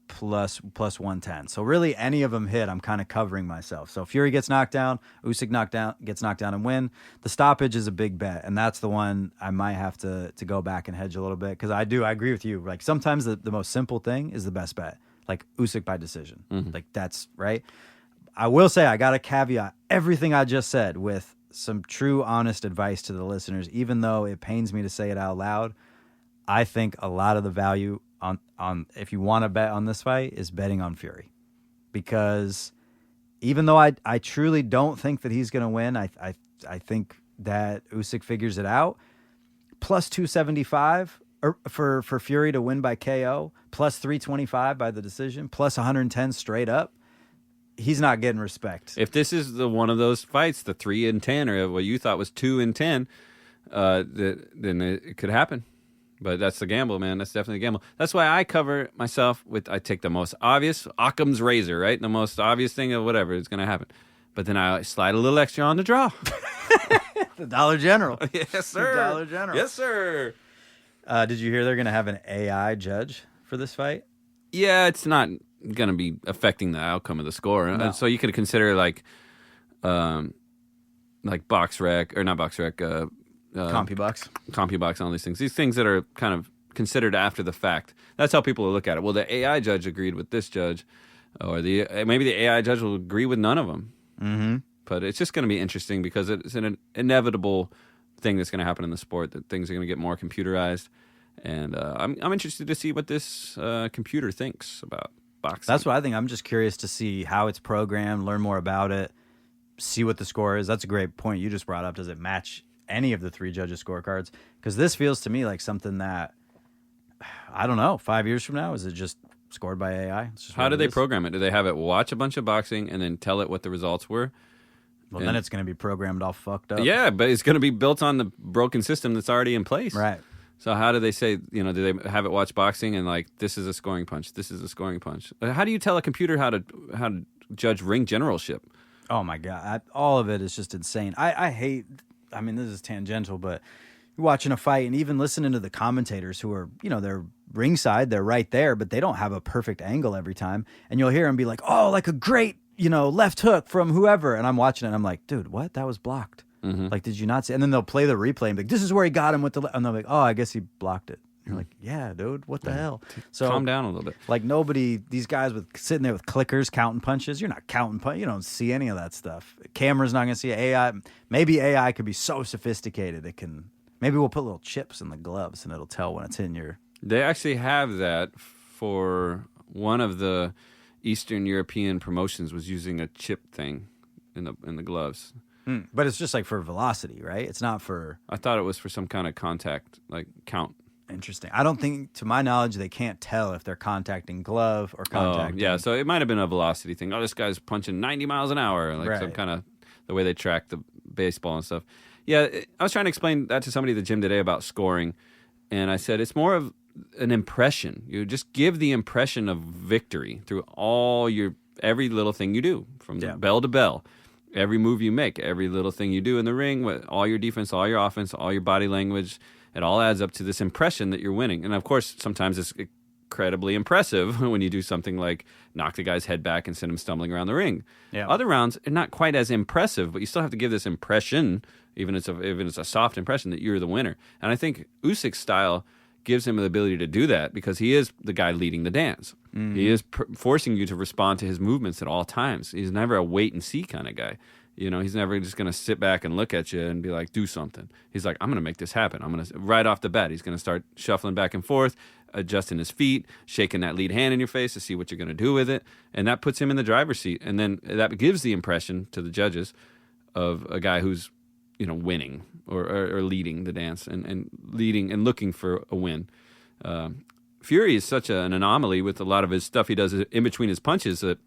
plus 110. So really any of them hit, I'm kind of covering myself. So Fury gets knocked down, Usyk gets knocked down and win. The stoppage is a big bet, and that's the one I might have to go back and hedge a little bit because I agree with you. Like sometimes the most simple thing is the best bet, like Usyk by decision. Mm-hmm. Like that's right. I will say I got to caveat everything I just said with some true, honest advice to the listeners, even though it pains me to say it out loud. I think a lot of the value on if you want to bet on this fight is betting on Fury, because even though I truly don't think that he's going to win, I think that Usyk figures it out. Plus 275 for Fury to win by KO, plus 325 by the decision, plus 110 straight up. He's not getting respect. If this is one of those fights, the 3-10 or what you thought was 2-10, then it could happen. But that's the gamble, man. That's definitely a gamble. That's why I cover myself I take the most obvious, Occam's razor, right? The most obvious thing of whatever is going to happen. But then I slide a little extra on the draw. The Dollar General. Yes, sir. The Dollar General. Yes, sir. Did you hear they're going to have an AI judge for this fight? Yeah, it's not going to be affecting the outcome of the score. No. So you could consider like BoxRec, or not BoxRec, CompuBox, and all these things. These things that are kind of considered after the fact. That's how people look at it. Well, the AI judge agreed with this judge, or maybe the AI judge will agree with none of them. Mm-hmm. But it's just going to be interesting because it's an inevitable thing that's going to happen in the sport, that things are going to get more computerized. And I'm interested to see what this computer thinks about boxing. That's what I think. I'm just curious to see how it's programmed, learn more about it, see what the score is. That's a great point you just brought up. Does it match any of the three judges' scorecards? Because this feels to me like something that, I don't know, 5 years from now, is it just scored by AI? How do they program it? Do they have it watch a bunch of boxing and then tell it what the results were? Well, then it's going to be programmed all fucked up. Yeah, but it's going to be built on the broken system that's already in place. Right. So how do they say, do they have it watch boxing and like, this is a scoring punch, this is a scoring punch? How do you tell a computer how to judge ring generalship? Oh my God. All of it is just insane. I hate, this is tangential, but you're watching a fight and even listening to the commentators who are, they're ringside, they're right there, but they don't have a perfect angle every time. And you'll hear them be like, oh, like a great, left hook from whoever. And I'm watching it and I'm like, dude, what? That was blocked. Mm-hmm. Like, did you not see? And then they'll play the replay and be like, this is where he got him with the and they're like, oh, I guess he blocked it. You're like, yeah, dude, what the hell? So calm down a little bit. Like these guys sitting there with clickers counting punches. You're not counting punches. You don't see any of that stuff. Camera's not going to see it. AI. Maybe AI could be so sophisticated it can. Maybe we'll put little chips in the gloves and it'll tell when it's in your. They actually have that for one of the Eastern European promotions was using a chip thing in the gloves. But it's just like for velocity, right? It's not for. I thought it was for some kind of contact, like count. Interesting. I don't think, to my knowledge, they can't tell if they're contacting glove or contacting. Yeah, so it might have been a velocity thing. Oh, this guy's punching 90 miles an hour, like some kind of the way they track the baseball and stuff. Yeah, I was trying to explain that to somebody at the gym today about scoring, and I said it's more of an impression. You just give the impression of victory through every little thing you do, from the bell to bell. Every move you make, every little thing you do in the ring, all your defense, all your offense, all your body language, it all adds up to this impression that you're winning. And of course, sometimes it's incredibly impressive when you do something like knock the guy's head back and send him stumbling around the ring. Yeah. Other rounds are not quite as impressive, but you still have to give this impression, even if it's a soft impression, that you're the winner. And I think Usyk's style gives him the ability to do that because he is the guy leading the dance. Mm-hmm. He is forcing you to respond to his movements at all times. He's never a wait and see kind of guy. He's never just going to sit back and look at you and be like, do something. He's like, I'm going to make this happen. I'm going to, right off the bat, he's going to start shuffling back and forth, adjusting his feet, shaking that lead hand in your face to see what you're going to do with it. And that puts him in the driver's seat. And then that gives the impression to the judges of a guy who's, winning or leading the dance and leading and looking for a win. Fury is such an anomaly with a lot of his stuff he does in between his punches that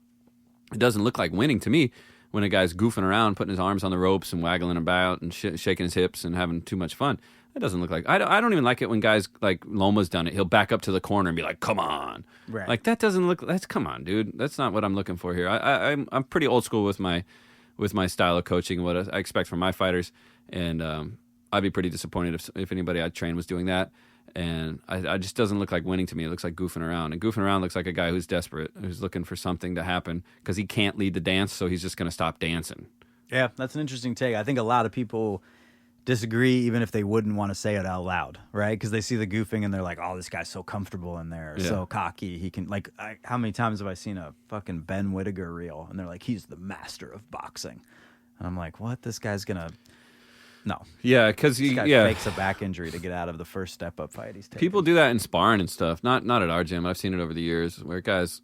it doesn't look like winning to me when a guy's goofing around, putting his arms on the ropes and waggling about and shaking his hips and having too much fun. It doesn't look like... I don't even like it when guys like Loma's done it. He'll back up to the corner and be like, come on. Right. Like, that doesn't look... Come on, dude. That's not what I'm looking for here. I'm pretty old school with my style of coaching and what I expect from my fighters. And I'd be pretty disappointed if anybody I trained was doing that. And I just doesn't look like winning to me. It looks like goofing around. And goofing around looks like a guy who's desperate, who's looking for something to happen because he can't lead the dance, so he's just going to stop dancing. Yeah, that's an interesting take. I think a lot of people disagree even if they wouldn't want to say it out loud, right? Because they see the goofing and they're like, oh, this guy's so comfortable in there, so cocky. He can, like, how many times have I seen a fucking Ben Whittaker reel? And they're like, he's the master of boxing. And I'm like, what? This guy's going to... No. Yeah, because he fakes a back injury to get out of the first step-up fight he's taking. People do that in sparring and stuff. Not at our gym. I've seen it over the years where guys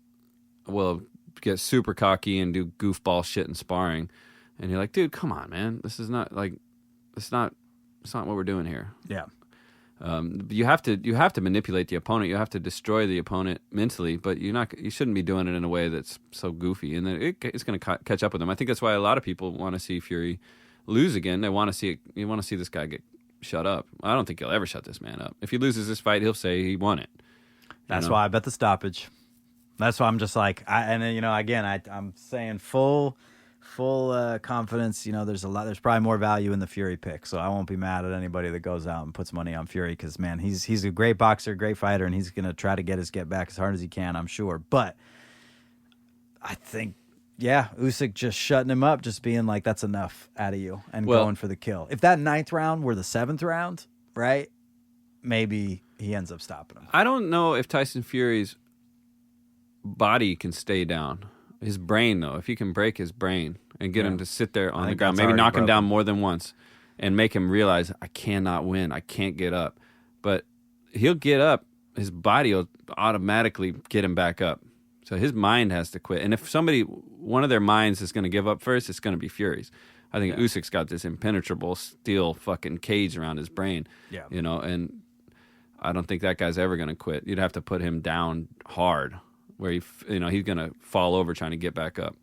will get super cocky and do goofball shit in sparring. And you're like, dude, come on, man. This is not like... It's not what we're doing here. Yeah. You have to manipulate the opponent. You have to destroy the opponent mentally, but you shouldn't be doing it in a way that's so goofy. And then it's going to catch up with them. I think that's why a lot of people want to see Fury lose again. They want to see it. You want to see this guy get shut up. I don't think he'll ever shut this man up. If he loses this fight, he'll say he won it. That's why I bet the stoppage. That's why I'm just like, I'm saying full confidence. There's probably more value in the Fury pick, so I won't be mad at anybody that goes out and puts money on Fury because, man, he's a great boxer, great fighter, and he's gonna try to get back as hard as he can, I'm sure. But I think, Usyk just shutting him up, just being like, that's enough out of you, and going for the kill. If that 9th round were the 7th round, right, maybe he ends up stopping him. I don't know if Tyson Fury's body can stay down. His brain, though, if you can break his brain and get him to sit there on the ground, maybe knock him down more than once and make him realize, I cannot win, I can't get up. But he'll get up, his body will automatically get him back up. So his mind has to quit. And if one of their minds is going to give up first, it's going to be Fury's. I think Usyk's got this impenetrable steel fucking cage around his brain. Yeah. And I don't think that guy's ever going to quit. You'd have to put him down hard where he's going to fall over trying to get back up.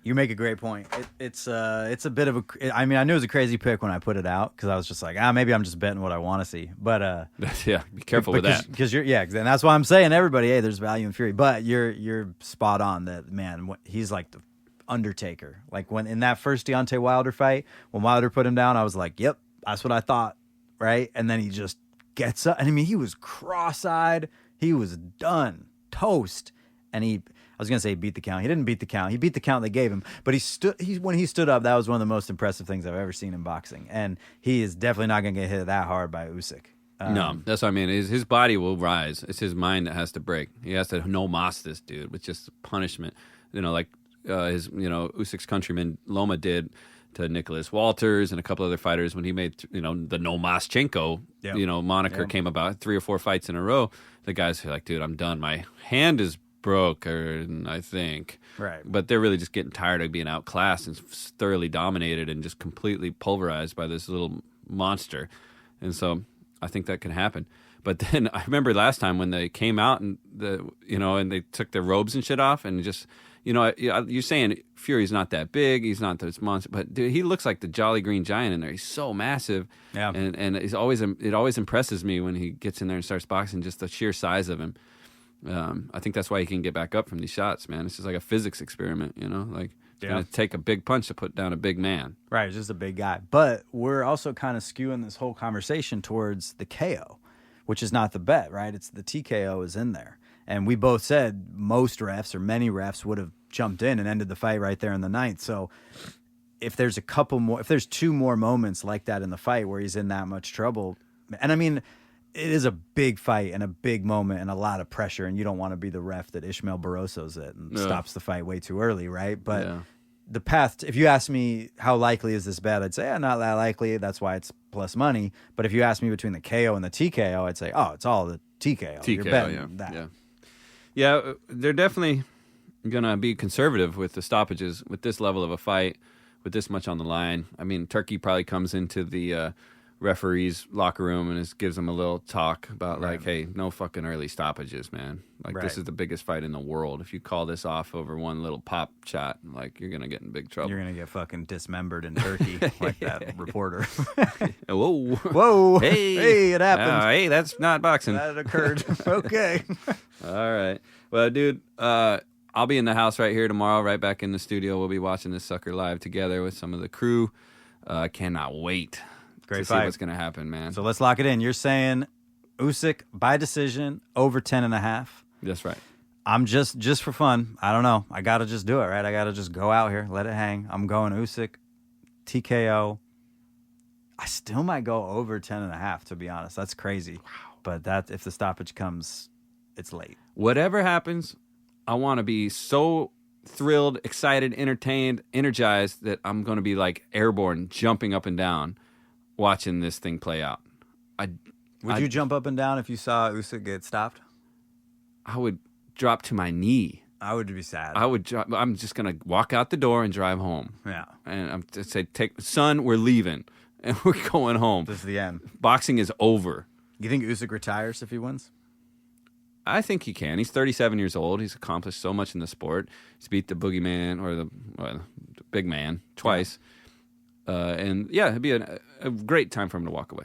You make a great point. It's a bit of a... I mean, I knew it was a crazy pick when I put it out because I was just like, maybe I'm just betting what I want to see. But yeah, be careful with that. Because and that's why I'm saying everybody, hey, there's value in Fury. But you're spot on that, man. He's like the Undertaker. Like when in that first Deontay Wilder fight, when Wilder put him down, I was like, yep, that's what I thought, right? And then he just gets up. And I mean, he was cross-eyed. He was done, toast. And I was gonna say he beat the count. He didn't beat the count. He beat the count they gave him. But when he stood up, that was one of the most impressive things I've ever seen in boxing. And he is definitely not gonna get hit that hard by Usyk. No, that's what I mean. His body will rise. It's his mind that has to break. He has to no-mas this dude with just punishment. Like Usyk's countryman Loma did to Nicholas Walters and a couple other fighters when he made the No-Maschenko moniker came about 3 or 4 fights in a row. The guys are like, dude, I'm done. My hand is broken, I think. Right. But they're really just getting tired of being outclassed and thoroughly dominated and just completely pulverized by this little monster. And so I think that can happen. But then I remember last time when they came out and and they took their robes and shit off and just you're saying Fury's not that big, he's not this monster, but dude, he looks like the Jolly Green Giant in there. He's so massive, and it always impresses me when he gets in there and starts boxing, just the sheer size of him. I think that's why he can get back up from these shots, man. It's just like a physics experiment, like It's going to take a big punch to put down a big man. Right, he's just a big guy. But we're also kind of skewing this whole conversation towards the KO, which is not the bet, right? It's the TKO is in there. And we both said most refs or many refs would have jumped in and ended the fight right there in the ninth. So if there's a couple more, if there's two more moments like that in the fight where he's in that much trouble, and I mean, it is a big fight and a big moment and a lot of pressure, and you don't want to be the ref that Ishmael Barroso's it and stops the fight way too early, right? But the path, if you ask me how likely is this bet, I'd say not that likely. That's why it's plus money. But if you ask me between the KO and the TKO, I'd say, it's all the TKO. You're betting that. Yeah, they're definitely going to be conservative with the stoppages with this level of a fight, with this much on the line. I mean, Turkey probably comes into the referee's locker room and gives them a little talk about like, hey, no fucking early stoppages, man. Like this is the biggest fight in the world. If you call this off over one little pop shot, like you're gonna get in big trouble. You're gonna get fucking dismembered in Turkey, like that reporter. Whoa, hey, it happened. Hey, that's not boxing. That occurred. Okay. All right. Well, dude, I'll be in the house right here tomorrow, right back in the studio. We'll be watching this sucker live together with some of the crew. I cannot wait. Great to fight. See what's going to happen, man. So let's lock it in. You're saying Usyk by decision over 10.5. That's right. I'm just for fun. I don't know. I got to just do it, right? I got to just go out here, let it hang. I'm going Usyk, TKO. I still might go over 10.5, to be honest. That's crazy. Wow. But that if the stoppage comes, it's late. Whatever happens, I want to be so thrilled, excited, entertained, energized that I'm going to be like airborne, jumping up and down, watching this thing play out. Would you jump up and down if you saw Usyk get stopped? I would drop to my knee. I would be sad. I'm just going to walk out the door and drive home. Yeah. And I'm to say, son, we're leaving. And we're going home. This is the end. Boxing is over. You think Usyk retires if he wins? I think he can. He's 37 years old. He's accomplished so much in the sport. He's beat the boogeyman or the big man twice. Yeah. And yeah, it'd be a great time for him to walk away.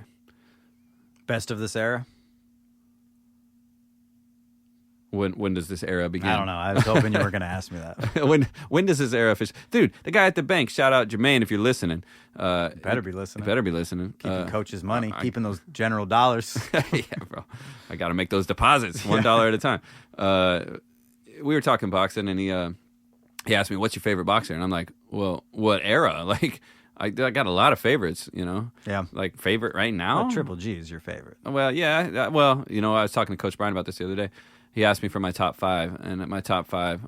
Best of this era? When does this era begin? I don't know. I was hoping you were going to ask me that. when does this era finish? Dude, the guy at the bank, shout out Jermaine if you're listening. Better be listening. Better be listening. Keeping coach's money, keeping those general dollars. Yeah, bro. I got to make those deposits $1 at a time. We were talking boxing, and he asked me, what's your favorite boxer? And I'm like, well, what era? Like, I got a lot of favorites, you know? Yeah. Like, favorite right now? Well, Triple G is your favorite. Well, yeah. Well, you know, I was talking to Coach Brian about this the other day. He asked me for my top 5, and at my top 5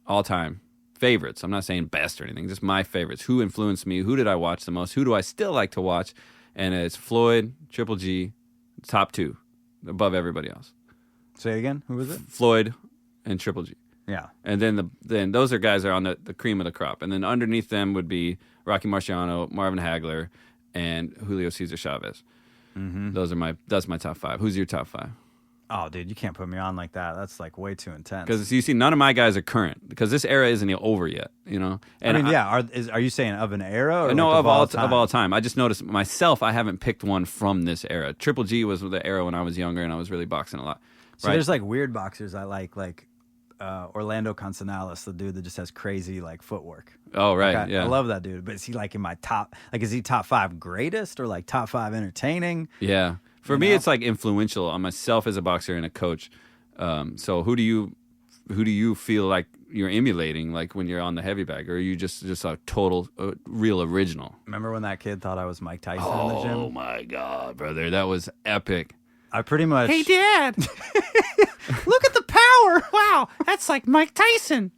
all-time favorites, I'm not saying best or anything, just my favorites. Who influenced me? Who did I watch the most? Who do I still like to watch? And it's Floyd, Triple G, top 2, above everybody else. Say it again. Who was it? Floyd and Triple G. Yeah. And then those are guys that are on the cream of the crop. And then underneath them would be Rocky Marciano, Marvin Hagler, and Julio Cesar Chavez. Mm-hmm. That's my top 5. Who's your top 5? Oh, dude, you can't put me on like that. That's like way too intense. Because you see, none of my guys are current because this era isn't over yet. You know. And I mean, are you saying of an era? Or no, like of all time. I just noticed myself. I haven't picked one from this era. Triple G was the era when I was younger and I was really boxing a lot. So there's like weird boxers I like Orlando Cancenalis, the dude that just has crazy like footwork. Oh right, like yeah. I love that dude. But is he like in my top? Like, is he top 5 greatest or like top 5 entertaining? Yeah. For me, it's like influential on myself as a boxer and a coach. So who do you feel like you're emulating, like when you're on the heavy bag, or are you just a total real original? Remember when that kid thought I was Mike Tyson in the gym? Oh my God, brother, that was epic. I pretty much. Hey, Dad, look at the power! Wow, that's like Mike Tyson.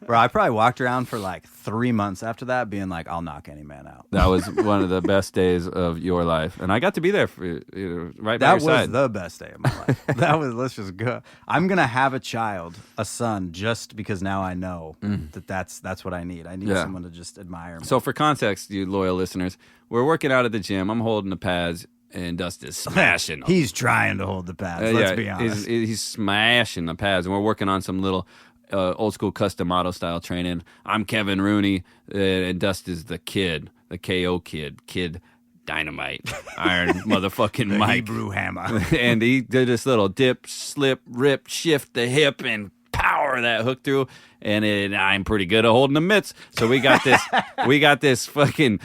Bro, I probably walked around for like 3 months after that being like, I'll knock any man out. That was one of the best days of your life. And I got to be there for you, right by your side. That was the best day of my life. Let's just go. I'm going to have a son, just because now I know that's what I need. I need someone to just admire me. So for context, you loyal listeners, we're working out at the gym. I'm holding the pads. And Dust is smashing them. He's trying to hold the pads, let's be honest. He's smashing the pads. And we're working on some little old school custom auto style training. I'm Kevin Rooney, and Dust is the kid, the KO kid Dynamite, Iron motherfucking Mike. Hebrew Hammer. And he did this little dip, slip, rip, shift the hip, and power that hook through, and I'm pretty good at holding the mitts. So we got this fucking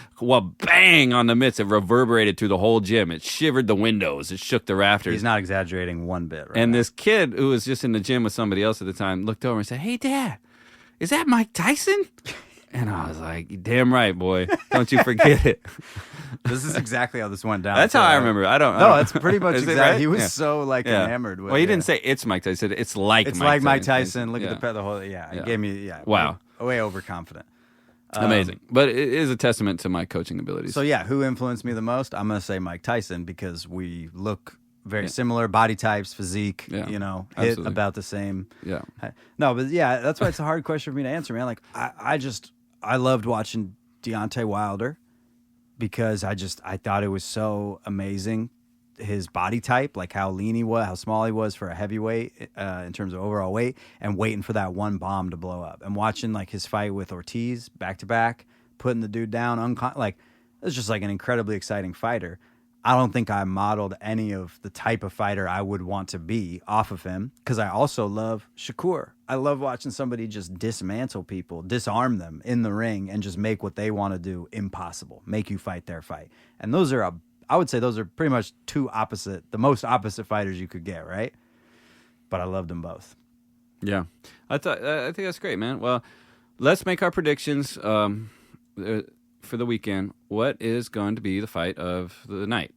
bang on the mitts. It reverberated through the whole gym. It shivered the windows. It shook the rafters. He's not exaggerating one bit. Right And now. this kid who was just in the gym with somebody else at the time looked over and said, "Hey, Dad, is that Mike Tyson?" And I was like, "You damn right, boy. Don't you forget it." This is exactly how this went down. That's how I remember it. I don't No, know. that's pretty much Is it exactly. right? He was Yeah. so enamored with. Well, he it. didn't say it's Mike Tyson. It's like It's Mike like Mike Tyson. Tyson. Look Yeah. at the whole. Yeah, Yeah. it gave me. Yeah. Wow. Way overconfident. Amazing. But it is a testament to my coaching abilities. So yeah, who influenced me the most? I'm gonna say Mike Tyson because we look very similar, body types, physique. Yeah, hit absolutely. about the same. Yeah. No, but yeah, that's why it's a hard question for me to answer, man. Like I loved watching Deontay Wilder because I thought it was so amazing. His body type, like how lean he was, how small he was for a heavyweight in terms of overall weight, and waiting for that one bomb to blow up. And watching like his fight with Ortiz back to back, putting the dude down, like it's just like an incredibly exciting fighter. I don't think I modeled any of the type of fighter I would want to be off of him because I also love Shakur. I love watching somebody just dismantle people, disarm them in the ring, and just make what they want to do impossible, make you fight their fight. And I would say those are pretty much the most opposite fighters you could get, right? But I loved them both. Yeah. I think that's great, man. Well, let's make our predictions for the weekend. What is going to be the fight of the night?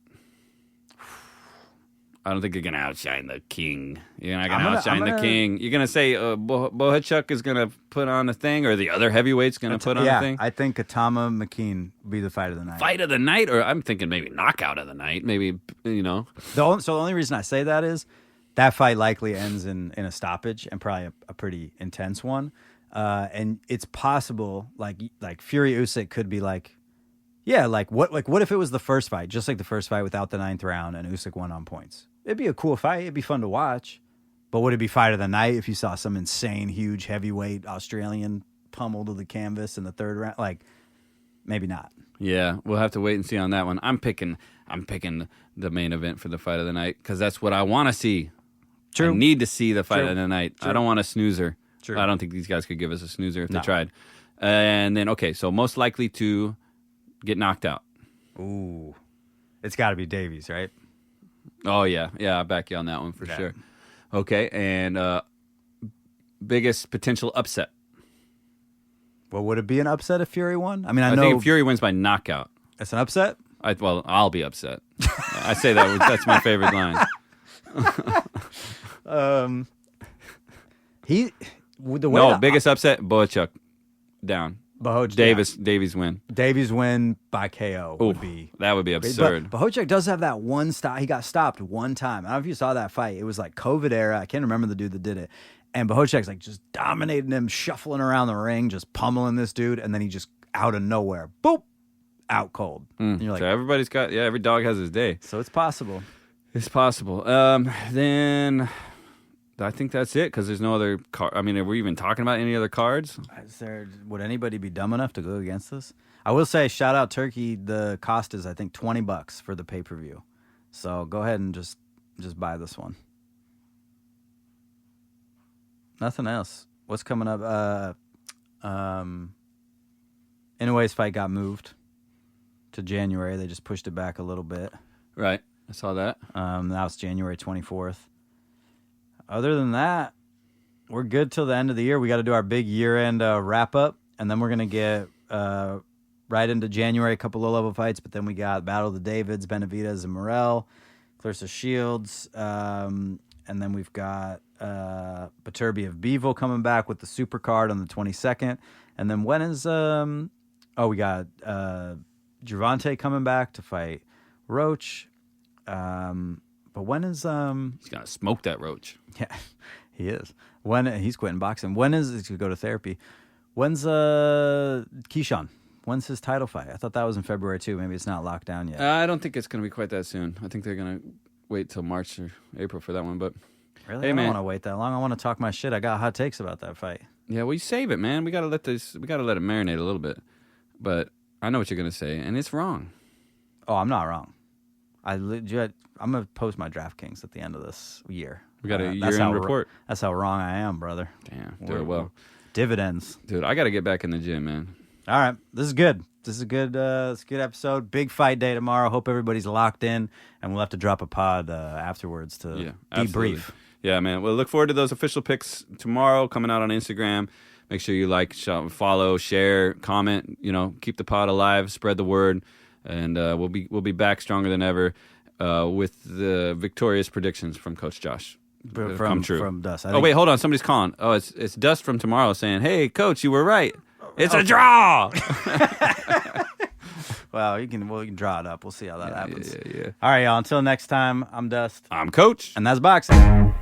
I don't think you're going to outshine the king. You're not going to outshine the king. You're going to say Bohachuk is going to put on a thing, or the other heavyweight's going to put on a thing? I think Atama McKean be the fight of the night. Fight of the night? Or I'm thinking maybe knockout of the night. Maybe, So the only reason I say that is that fight likely ends in a stoppage and probably a pretty intense one. And it's possible, like Fury Usyk could be like, yeah, what if it was the first fight, just like the first fight without the 9th round, and Usyk won on points? It'd be a cool fight. It'd be fun to watch. But would it be fight of the night if you saw some insane, huge, heavyweight Australian pummel to the canvas in the 3rd round? Like, maybe not. Yeah, we'll have to wait and see on that one. I'm picking the main event for the fight of the night because that's what I want to see. True. I need to see the fight True. of the night. True. I don't want a snoozer. True. I don't think these guys could give us a snoozer if No. they tried. And then, okay, so most likely to get knocked out. Ooh. It's got to be Davies, right? Oh, yeah. Yeah, I'll back you on that one for Yeah. sure. Okay, and biggest potential upset. Well, would it be an upset if Fury won? I mean, I I know think if Fury wins by knockout. it's an upset. I'll be upset. I say that's my favorite line. Biggest upset, Bohachuk down. Davies win. Davies win by KO would be. That would be absurd. But Bohachuk does have that one stop. He got stopped one time. I don't know if you saw that fight. It was like COVID era. I can't remember the dude that did it. And Bohachuk's like just dominating him, shuffling around the ring, just pummeling this dude, and then he just out of nowhere, boop, out cold. And you're like, So everybody's got every dog has his day. so it's possible. It's possible. Then I think that's it because there's no other card. I mean, are we even talking about any other cards? Would anybody be dumb enough to go against this? I will say, shout out Turkey. The cost is I think $20 for the pay-per-view. So go ahead and just buy this one. Nothing else. What's coming up? Inoue's fight got moved to January. They just pushed it back a little bit. Right. I saw that. That was January 24th. Other than that, we're good till the end of the year. We got to do our big year-end wrap-up, and then we're going to get right into January, a couple low-level fights, but then we got Battle of the Davids, Benavidez and Morrell, Clarissa Shields, and then we've got Baturbiev Bivol coming back with the super card on the 22nd. And then when is we got Gervonta coming back to fight Roach. But when is He's gonna smoke that Roach. yeah, he is. When he's quitting boxing. When is he to go to therapy? When's Keyshawn? When's his title fight? I thought that was in February too. Maybe it's not locked down yet. I don't think it's gonna be quite that soon. I think they're gonna wait till March or April for that one. But Really? Hey, I don't man. want to wait that long. I want to talk my shit. I got hot takes about that fight. yeah, we save it, man. We gotta let it marinate a little bit. But I know what you're gonna say, and it's wrong. Oh, I'm not wrong. I'm gonna post my DraftKings at the end of this year. We got a That's year-end report. That's how wrong I am, brother. Damn, do it well. Dividends. Dude, I got to get back in the gym, man. All right, this is good. This is a good. It's a good episode. Big fight day tomorrow. Hope everybody's locked in, and we'll have to drop a pod afterwards to absolutely. debrief. Yeah, man. We'll look forward to those official picks tomorrow coming out on Instagram. Make sure you like, follow, share, comment. You know, keep the pod alive, spread the word, and we'll be back stronger than ever with the victorious predictions from Coach Josh. Come true. From Dust. Oh wait, hold on. Somebody's calling. Oh, it's Dust from tomorrow saying, "Hey, Coach, you were right. It's a draw." Well, we can draw it up. We'll see how that happens. Yeah. All right, y'all. Until next time, I'm Dust. I'm Coach. And that's boxing.